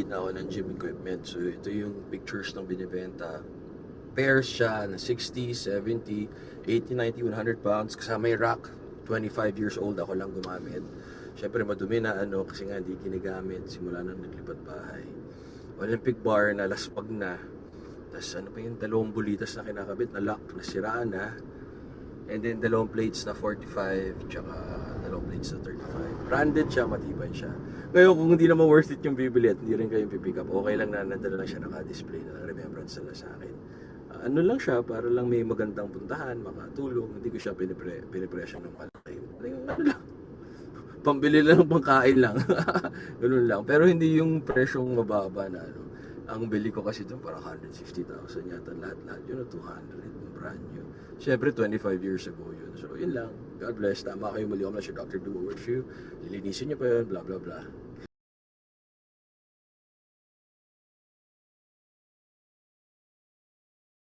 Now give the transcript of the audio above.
bumibili na ako ng gym equipment. So ito yung pictures ng binibenta. Pairs siya na 60, 70, 80, 90, 100 pounds. Kasama yung rack. 25 years old ako lang gumamit. Siyempre madumi na kasi nga hindi ginagamit simula nang naglipat bahay. Olympic bar na laspag na. Tapos pa yung dalawang bulitas na kinakabit na lock, nasiraan na. And then dalawang plates na 45, tsaka dalawang plates na 35. Branded siya, matibay siya. Ngayon kung hindi naman worth it yung bibili at hindi rin kayo pipick up, okay lang na nandala lang siya naka-display na lang, remembrance na sa akin. Ano lang siya, para lang may magandang puntahan, makatulong. Hindi ko siya pinipresyo ng malaki. Ano lang, pambili lang ng pangkain lang. Ganun lang. Pero hindi yung presyong mababa na Ang bili ko kasi doon parang 150,000 yata lahat-lahat. Yun 200, brand new. Siyempre 25 years ago yun. So yun lang. God bless. Tama kayo, mali ako na si Dr. Do wish you. Lilinisin niyo pa yun, blah blah blah.